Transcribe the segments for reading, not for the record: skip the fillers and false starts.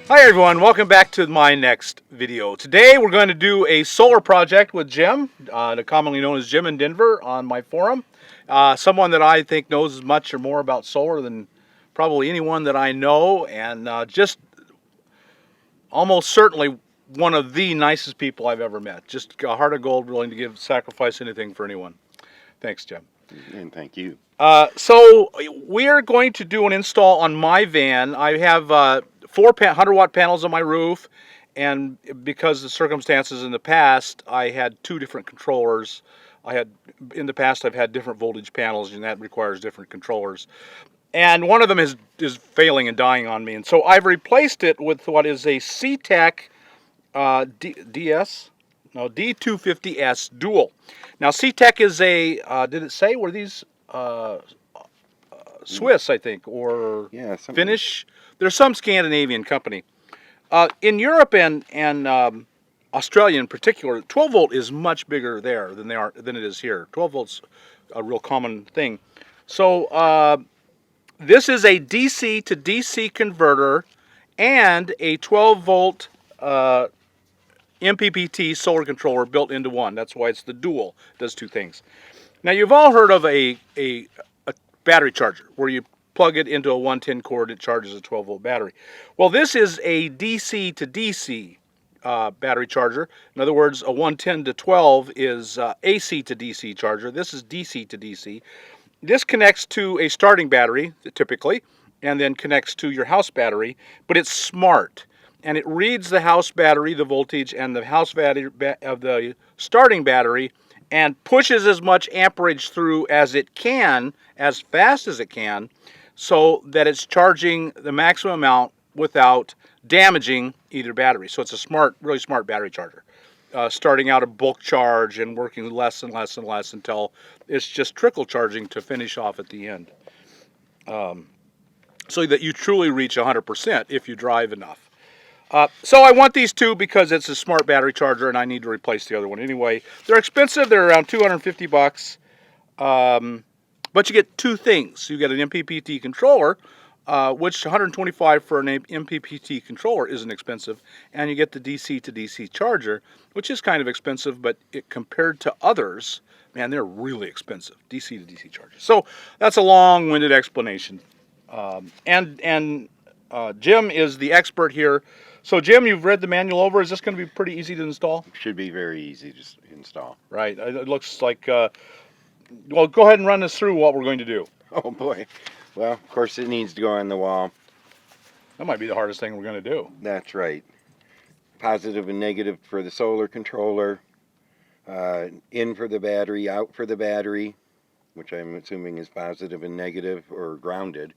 Hi everyone, welcome back to my next video. Today we're going to do a solar project with Jim, commonly known as Jim in Denver on my forum. Someone that I think knows as much or more about solar than probably anyone that I know, and just almost certainly one of the nicest people I've ever met. Just a heart of gold, willing to sacrifice anything for anyone. Thanks, Jim. And thank you. So we are going to do an install on my van. I have 100-watt panels on my roof, and because of the circumstances in the past, I had two different controllers. In the past, I've had different voltage panels, and that requires different controllers. And one of them is failing and dying on me, and so I've replaced it with what is a Ctek D250s Dual. Now, Ctek is a, did it say, were these Swiss, I think, or Finnish? There's some Scandinavian company. In Europe and Australia in particular, 12 volt is much bigger there than it is here. 12 volts a real common thing. So this is a DC to DC converter and a 12 volt MPPT solar controller built into one. That's why it's the dual. It does two things. Now, you've all heard of a battery charger where you plug it into a 110 cord, it charges a 12 volt battery. Well, this is a DC to DC battery charger. In other words, a 110 to 12 is AC to DC charger. This is DC to DC. This connects to a starting battery, typically, and then connects to your house battery, but it's smart. And it reads the house battery, the voltage, and the house battery of the starting battery, and pushes as much amperage through as it can, as fast as it can, so that it's charging the maximum amount without damaging either battery. So it's a really smart battery charger. Starting out a bulk charge and working less and less and less until it's just trickle charging to finish off at the end. So that you truly reach 100% if you drive enough. So I want these two because it's a smart battery charger and I need to replace the other one anyway. They're expensive. They're around 250 bucks. But you get two things. You get an MPPT controller, which 125 for an MPPT controller isn't expensive, and you get the DC to DC charger, which is kind of expensive, but compared to others, man, they're really expensive, DC to DC chargers. So that's a long-winded explanation. Jim is the expert here. So Jim, you've read the manual over. Is this going to be pretty easy to install? Should be very easy to install. Right. It looks like, well, go ahead and run us through what we're going to do. Oh boy. Well, of course it needs to go on the wall. That might be the hardest thing we're going to do. That's right. Positive and negative for the solar controller. In for the battery, out for the battery, which I'm assuming is positive and negative or grounded.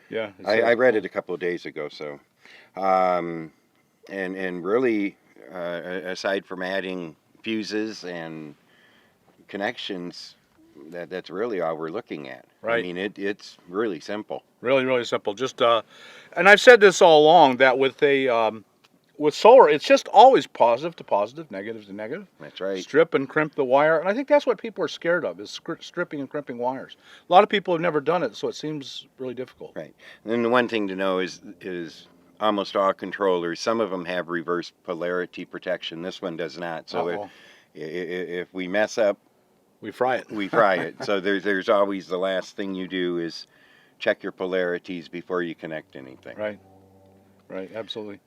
Yeah. I read it a couple of days ago, so. And really, aside from adding fuses and connections, that's really all we're looking at. Right. I mean, it's really simple. Really, really simple. Just and I've said this all along that with solar, it's just always positive to positive, negative to negative. That's right. Strip and crimp the wire, and I think that's what people are scared of, is stripping and crimping wires. A lot of people have never done it, so it seems really difficult. Right. And then the one thing to know is almost all controllers, some of them have reverse polarity protection. This one does not. So if we mess up, we fry it. We fry it. So there's always the last thing you do is check your polarities before you connect anything. Right. Right. Absolutely.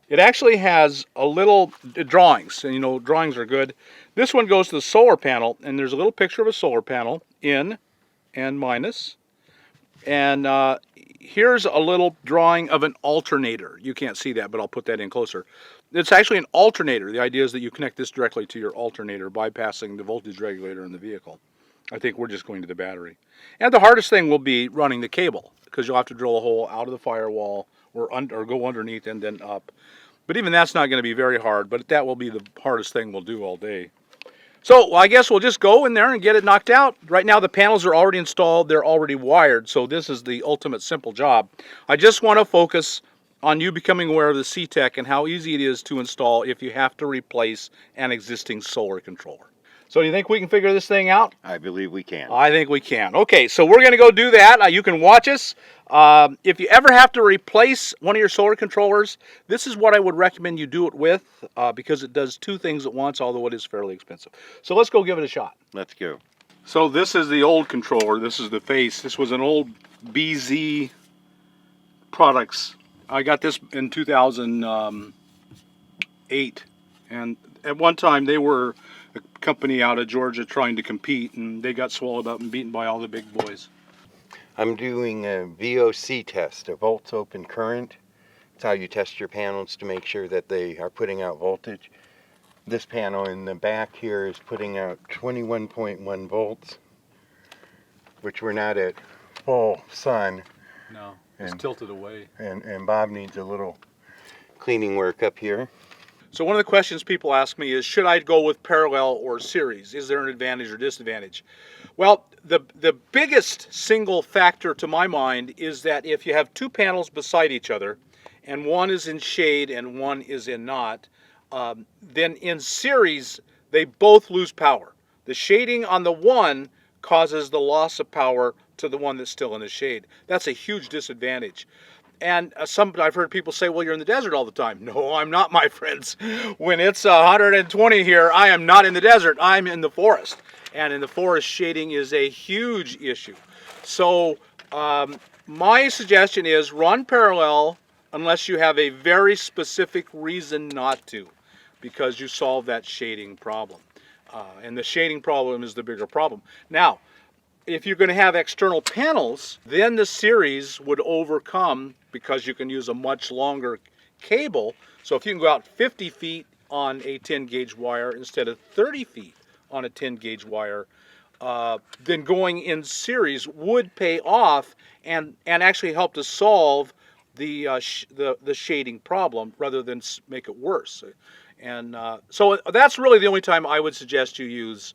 It actually has a little drawings, and you know drawings are good. This one goes to the solar panel, and there's a little picture of a solar panel, in and minus. And here's a little drawing of an alternator. You can't see that, but I'll put that in closer. It's actually an alternator. The idea is that you connect this directly to your alternator, bypassing the voltage regulator in the vehicle. I think we're just going to the battery. And the hardest thing will be running the cable, because you'll have to drill a hole out of the firewall or go underneath and then up. But even that's not going to be very hard, but that will be the hardest thing we'll do all day. So I guess we'll just go in there and get it knocked out. Right now the panels are already installed, they're already wired, so this is the ultimate simple job. I just want to focus on you becoming aware of the Ctek and how easy it is to install if you have to replace an existing solar controller. So do you think we can figure this thing out? I believe we can. I think we can. Okay, so we're going to go do that. You can watch us. If you ever have to replace one of your solar controllers, this is what I would recommend you do it with because it does two things at once, although it is fairly expensive. So let's go give it a shot. Let's go. So this is the old controller. This is the face. This was an old BZ products. I got this in 2008, and at one time they were a company out of Georgia trying to compete, and they got swallowed up and beaten by all the big boys. I'm doing a VOC test, a volts open current. It's how you test your panels to make sure that they are putting out voltage. This panel in the back here is putting out 21.1 volts, which we're not at full sun. No, it's tilted away. And Bob needs a little cleaning work up here. So one of the questions people ask me is, should I go with parallel or series? Is there an advantage or disadvantage? Well, the biggest single factor to my mind is that if you have two panels beside each other, and one is in shade and one is in not, then in series, they both lose power. The shading on the one causes the loss of power to the one that's still in the shade. That's a huge disadvantage. And I've heard people say, well, you're in the desert all the time. No, I'm not, my friends. When it's 120 here, I am not in the desert. I'm in the forest. And in the forest, shading is a huge issue. So my suggestion is run parallel unless you have a very specific reason not to, because you solve that shading problem. And the shading problem is the bigger problem. Now, if you're going to have external panels, then the series would overcome because you can use a much longer cable. So if you can go out 50 feet on a 10 gauge wire instead of 30 feet on a 10 gauge wire, then going in series would pay off and actually help to solve the shading problem rather than make it worse. And so that's really the only time I would suggest you use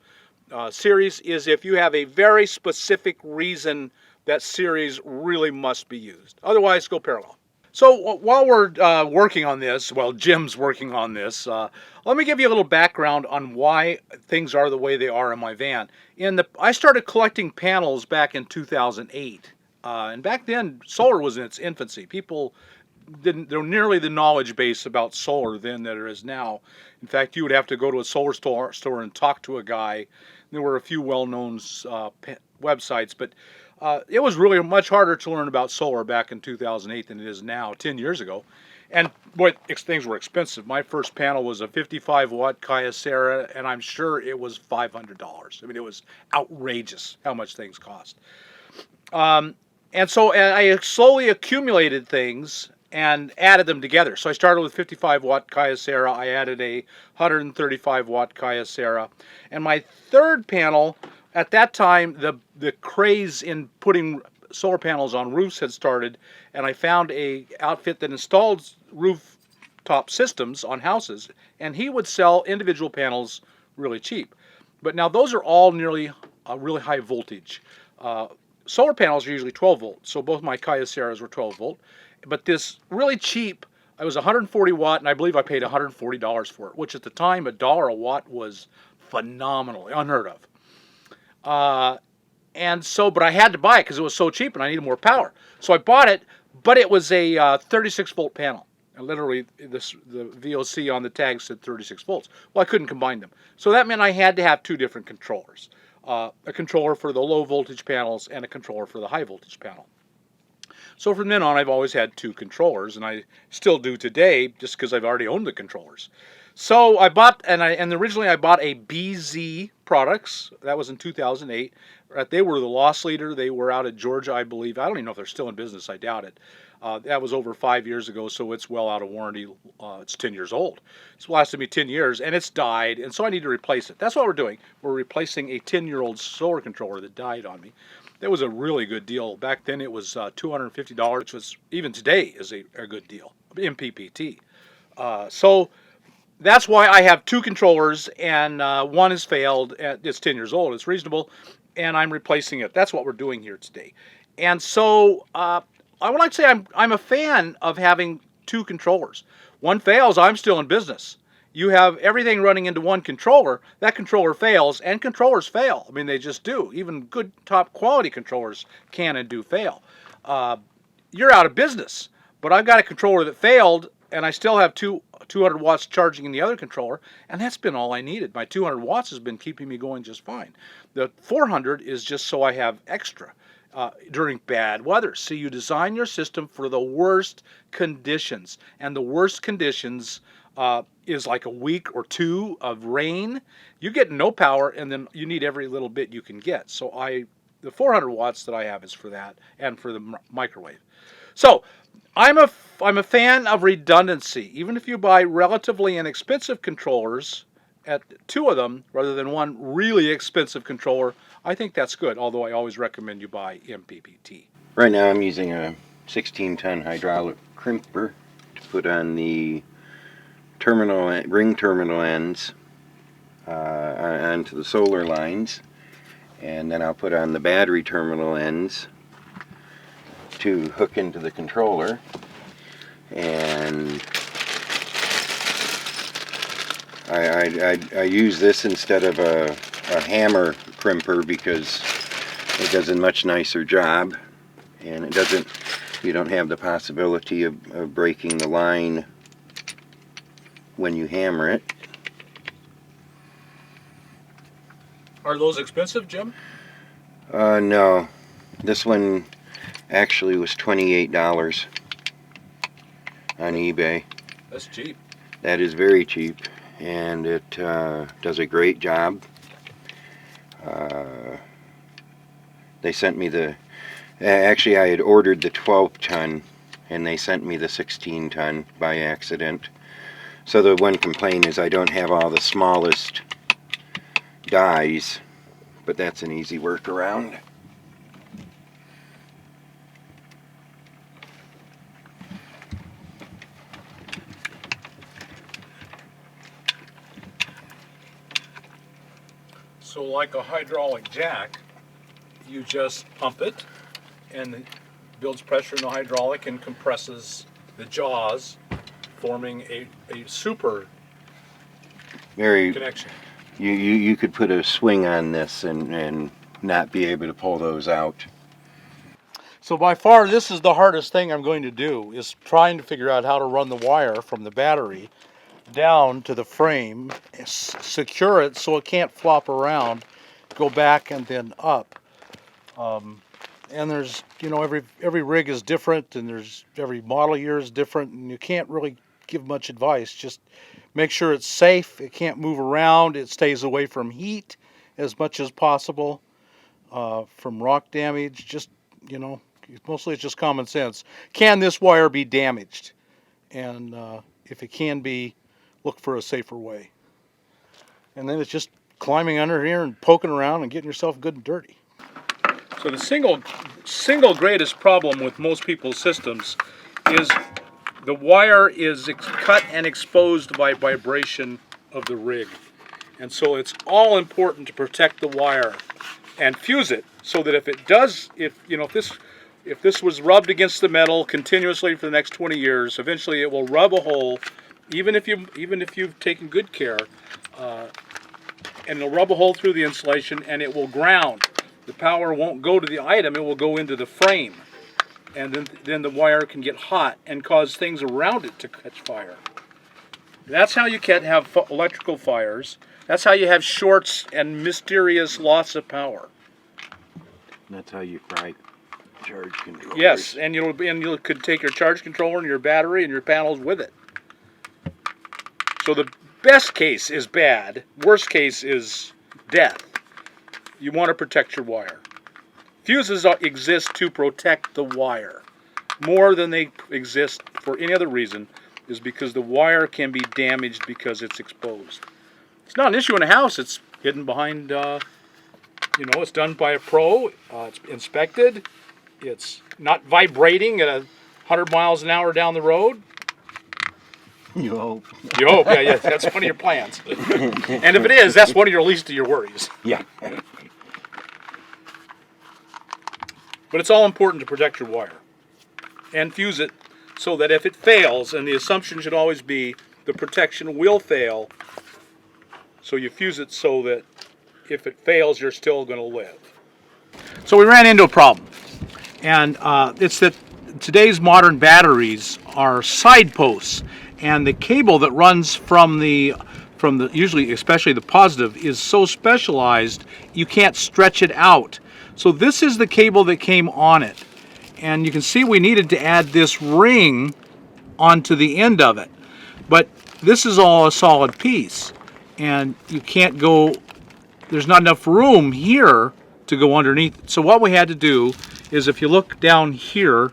series, is if you have a very specific reason that series really must be used. Otherwise, go parallel. So while we're working on this, well, Jim's working on this, let me give you a little background on why things are the way they are in my van. I started collecting panels back in 2008, and back then solar was in its infancy. People didn't there nearly the knowledge base about solar then that there is now. In fact, you would have to go to a solar store and talk to a guy. There were a few well-known websites, but it was really much harder to learn about solar back in 2008 than it is now, 10 years ago. And boy, things were expensive. My first panel was a 55-watt Kyocera, and I'm sure it was $500. I mean, it was outrageous how much things cost. And so I slowly accumulated things and added them together. So I started with 55-watt Kyocera. I added a 135-watt Kyocera. And my third panel, at that time, the craze in putting solar panels on roofs had started, and I found a outfit that installed rooftop systems on houses, and he would sell individual panels really cheap. But now those are all nearly really high voltage. Solar panels are usually 12 volt, so both my Kyoceras were 12 volt. But this really cheap, it was 140 watt, and I believe I paid $140 for it, which at the time, $1 a watt was phenomenal, unheard of. But I had to buy it because it was so cheap and I needed more power. So I bought it, but it was a 36 volt panel. And literally, the VOC on the tag said 36 volts. Well, I couldn't combine them. So that meant I had to have two different controllers. A controller for the low voltage panels and a controller for the high voltage panel. So from then on, I've always had two controllers, and I still do today just because I've already owned the controllers. So I bought, and originally I bought a BZ products. That was in 2008. They were the loss leader. They were out of Georgia, I believe. I don't even know if they're still in business. I doubt it. That was over 5 years ago, so it's well out of warranty. It's 10 years old. It's lasted me 10 years, and it's died, and so I need to replace it. That's what we're doing. We're replacing a 10-year-old solar controller that died on me. That was a really good deal. Back then it was $250, which was, even today, is a good deal, MPPT. So that's why I have two controllers, and one has failed. It's 10 years old. It's reasonable, and I'm replacing it. That's what we're doing here today. And so I would like to say I'm a fan of having two controllers. One fails, I'm still in business. you have everything running into one controller, that controller fails, and controllers fail. I mean, they just do. Even good top quality controllers can and do fail. You're out of business. But I've got a controller that failed, and I still have 200 watts charging in the other controller, and that's been all I needed. My 200 watts has been keeping me going just fine. The 400 is just so I have extra during bad weather. So you design your system for the worst conditions, and the worst conditions is like a week or two of rain. You get no power, and then you need every little bit you can get. So the 400 watts that I have is for that and for the microwave. So I'm a fan of redundancy. Even if you buy relatively inexpensive controllers, at 2 of them rather than one really expensive controller, I think that's good. Although I always recommend you buy MPPT. Right now I'm using a 16-ton hydraulic crimper to put on the ring terminal ends onto the solar lines, and then I'll put on the battery terminal ends to hook into the controller. And I use this instead of a hammer crimper because it does a much nicer job, and you don't have the possibility of breaking the line when you hammer it. Are those expensive, Jim? No. This one actually was $28 on eBay. That's cheap. That is very cheap, and it does a great job. They sent me actually I had ordered the 12-ton, and they sent me the 16-ton by accident. So the one complaint is I don't have all the smallest dies, but that's an easy workaround. So like a hydraulic jack, you just pump it, and it builds pressure in the hydraulic and compresses the jaws, forming a super connection. You could put a swing on this and not be able to pull those out. So by far, this is the hardest thing I'm going to do, is trying to figure out how to run the wire from the battery down to the frame, secure it so it can't flop around, go back and then up. And there's, every rig is different, and every model year is different, and you can't really give much advice. Just make sure it's safe, it can't move around, it stays away from heat as much as possible, from rock damage. Just, mostly it's just common sense. Can this wire be damaged? And if it can be, look for a safer way. And then it's just climbing under here and poking around and getting yourself good and dirty. So the single greatest problem with most people's systems is the wire is cut and exposed by vibration of the rig. And so it's all important to protect the wire and fuse it so that if it does, if this was rubbed against the metal continuously for the next 20 years, eventually it will rub a hole, even if you've taken good care, and it'll rub a hole through the insulation, and it will ground. The power won't go to the item, it will go into the frame. And then the wire can get hot and cause things around it to catch fire. That's how you can have electrical fires. That's how you have shorts and mysterious loss of power. That's how you fry charge controllers. Yes, and you could take your charge controller and your battery and your panels with it. So the best case is bad. Worst case is death. You want to protect your wire. Fuses exist to protect the wire. More than they exist for any other reason is because the wire can be damaged because it's exposed. It's not an issue in a house. It's hidden behind, it's done by a pro. It's inspected. It's not vibrating at 100 miles an hour down the road. You hope. You hope, yeah, that's one of your plans. And if it is, that's one of your least of your worries. Yeah. But it's all important to protect your wire and fuse it so that if it fails, and the assumption should always be the protection will fail. So you fuse it so that if it fails, you're still going to live. So we ran into a problem, and it's that today's modern batteries are side posts, and the cable that runs from the usually, especially the positive, is so specialized you can't stretch it out. So this is the cable that came on it, and you can see we needed to add this ring onto the end of it, but this is all a solid piece, and you can't go, there's not enough room here to go underneath. So what we had to do is, if you look down here,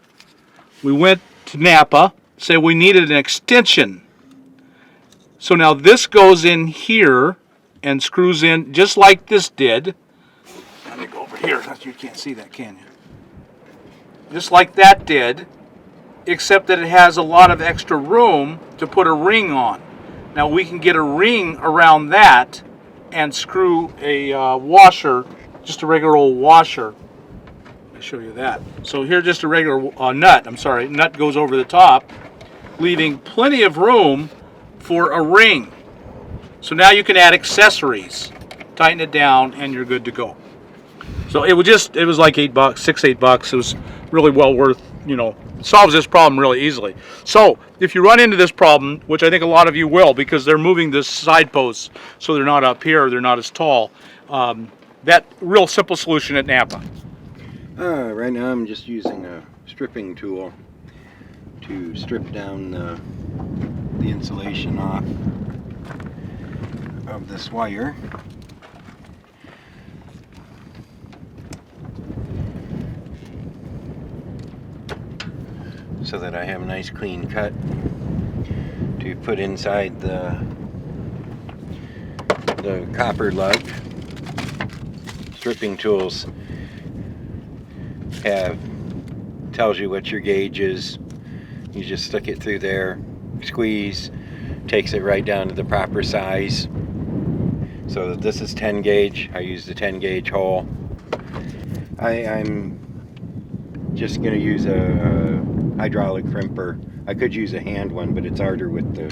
we went to Napa, say we needed an extension. So now this goes in here and screws in just like this did. Let me go over here. You can't see that, can you? Just like that did, except that it has a lot of extra room to put a ring on. Now we can get a ring around that and screw a washer, just a regular old washer. Let me show you that. So here, just a regular nut. Nut goes over the top, leaving plenty of room for a ring. So now you can add accessories, tighten it down, and you're good to go. So it was like $8, $6-8. It was really well worth, solves this problem really easily. So if you run into this problem, which I think a lot of you will, because they're moving this side posts so they're not up here, they're not as tall, that real simple solution at Napa. Right now I'm just using a stripping tool to strip down the insulation off of this wire. So that I have a nice clean cut to put inside the copper lug. Stripping tools tells you what your gauge is. You just stick it through there, squeeze, takes it right down to the proper size. So this is 10 gauge. I use the 10 gauge hole. I'm just going to use a hydraulic crimper. I could use a hand one, but it's harder with the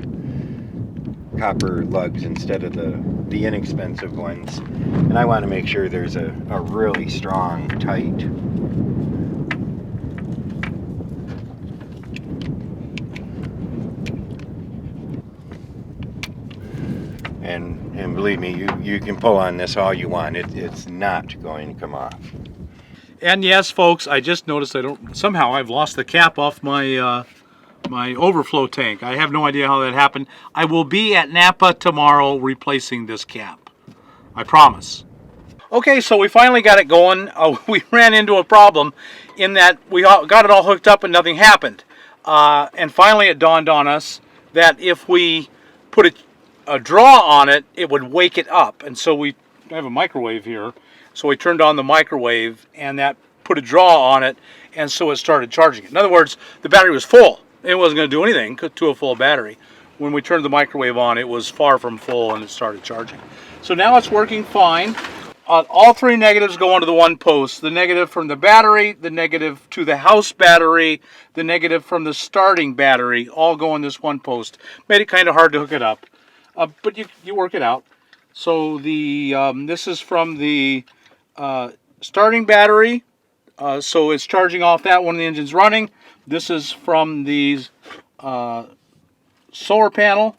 copper lugs instead of the inexpensive ones. And I want to make sure there's a really strong, tight and believe me, you can pull on this all you want. It's not going to come off. And yes, folks, I just noticed somehow I've lost the cap off my my overflow tank. I have no idea how that happened. I will be at Napa tomorrow replacing this cap. I promise. Okay, so we finally got it going. We ran into a problem in that we got it all hooked up and nothing happened. And finally it dawned on us that if we put a draw on it, it would wake it up. And so I have a microwave here. So we turned on the microwave and that put a draw on it, and so it started charging it. In other words, the battery was full. It wasn't going to do anything to a full battery. When we turned the microwave on, it was far from full and it started charging. So now it's working fine. All three negatives go onto the one post. The negative from the battery, the negative to the house battery, the negative from the starting battery, all go on this one post. Made it kind of hard to hook it up, but you work it out. So this is from the starting battery, so it's charging off that when the engine's running. This is from the solar panel.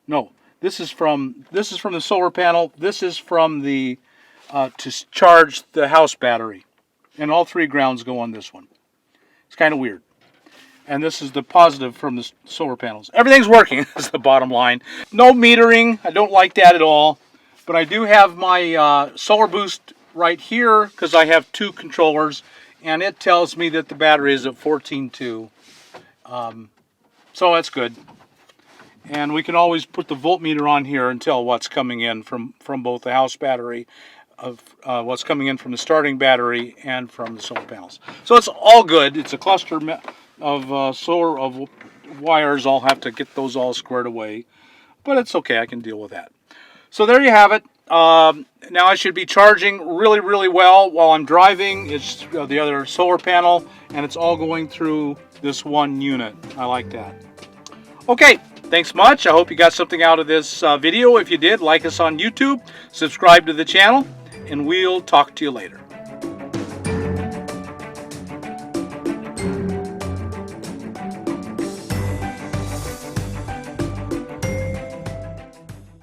No, this is from the solar panel. This is from the to charge the house battery, and all three grounds go on this one. It's kind of weird. And this is the positive from the solar panels. Everything's working. Is the bottom line. No metering. I don't like that at all. But I do have my solar boost right here because I have two controllers, and it tells me that the battery is at 14.2. So that's good. And we can always put the voltmeter on here and tell what's coming in from both the house battery, what's coming in from the starting battery, and from the solar panels. So it's all good. It's a cluster of solar wires. I'll have to get those all squared away, but it's okay. I can deal with that. So there you have it. Now I should be charging really, really well while I'm driving. It's the other solar panel, and it's all going through this one unit. I like that. Okay, Thanks much. I hope you got something out of this video. If you did, like us on YouTube, subscribe to the channel, and we'll talk to you later.